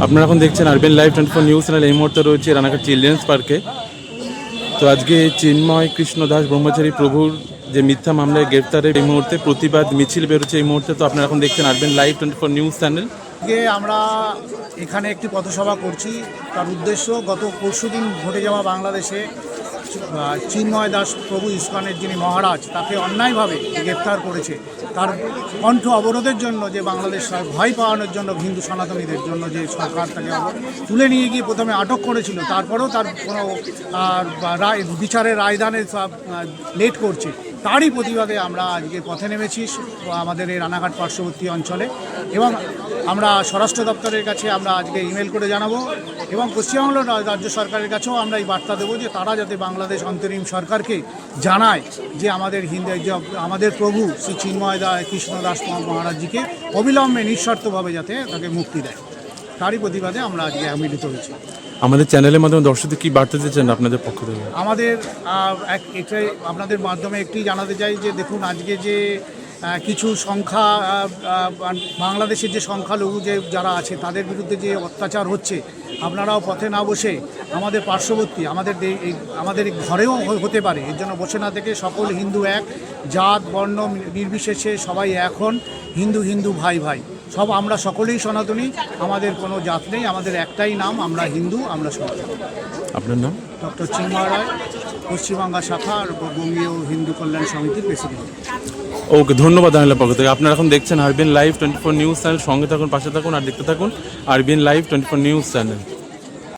আপনারা এখন দেখছেন আরবিএন লাইভ 24 নিউজ চ্যানেল। এই মুহূর্তে রয়েছে রানাঘাট চিলড্রেন্স পার্কে। তো আজকে চিন্ময় কৃষ্ণ দাস ব্রহ্মচারী প্রভুর যে মিথ্যা মামলায় গ্রেফতারের এই মুহূর্তে প্রতিবাদ মিছিল বেরোচ্ছে এই মুহূর্তে। তো আপনারা এখন দেখছেন আরবিএন লাইভ 24 নিউজ চ্যানেল। আমরা এখানে একটি পথসভা করছি। তার উদ্দেশ্য গত পরশুদিন ঘটে যাওয়া বাংলাদেশে চিন্ময় দাস প্রভু ইস্কনের যিনি মহারাজ, তাকে অন্যায়ভাবে গ্রেপ্তার করেছে। তার কণ্ঠ অবরোধের জন্য যে বাংলাদেশ ভয় পাওয়ানোর জন্য হিন্দু সনাতনীদের জন্য যে সরকার তাকে তুলে নিয়ে গিয়ে প্রথমে আটক করেছিল, তারপরেও তার কোনো বিচারের রায়দানে লেট করছে। তারই প্রতিবাদে আমরা আজকে পথে নেমেছি আমাদের এই রানাঘাট পার্শ্ববর্তী অঞ্চলে, এবং আমরা স্বরাষ্ট্র দপ্তরের কাছে আমরা আজকে ইমেল করে জানাবো, এবং পশ্চিমবঙ্গ রাজ্য সরকারের কাছেও আমরা এই বার্তা দেবো যে তারা যাতে বাংলাদেশ অন্তরিম সরকারকে জানায় যে আমাদের প্রভু শ্রী চিন্ময় কৃষ্ণ দাস মহারাজজিকে অবিলম্বে নিঃশর্তভাবে যাতে তাকে মুক্তি দেয়। তারই প্রতিবাদে আমরা আজকে মিলিত হয়েছি। আমাদের চ্যানেলের মাধ্যমে দর্শকদের কী বার্তা দিচ্ছেন আপনাদের পক্ষ থেকে? আমাদের এটাই আপনাদের মাধ্যমে একটি জানাতে চাই যে দেখুন, আজকে যে কিছু সংখ্যা বাংলাদেশের যে সংখ্যালঘু যে যারা আছে তাদের বিরুদ্ধে যে অত্যাচার হচ্ছে, আপনারাও পথে না বসে আমাদের পার্শ্ববর্তী আমাদের ঘরেও হতে পারে, এর জন্য বসে না থেকে সকল হিন্দু এক, জাত বর্ণ নির্বিশেষে সবাই এখন হিন্দু ভাই ভাই সব, আমরা সকলেই সনাতনী, আমাদের কোনো জাত নেই, আমাদের একটাই নাম, আমরা হিন্দু, আমরা সনাতনী। আপনার নাম? ডক্টর চিন্ময় রায়, পশ্চিমবাংলা শাখা আর বঙ্গীয় হিন্দু কল্যাণ সমিতির প্রেসিডেন্ট। ওকে, ধন্যবাদ আনিলের পক্ষ থেকে। আপনারা এখন দেখছেন আরবিএন লাইভ 24 নিউজ চ্যানেল। সঙ্গে থাকুন, পাশে থাকুন আর দেখতে থাকুন আরবিএন লাইভ 24 নিউজ চ্যানেল।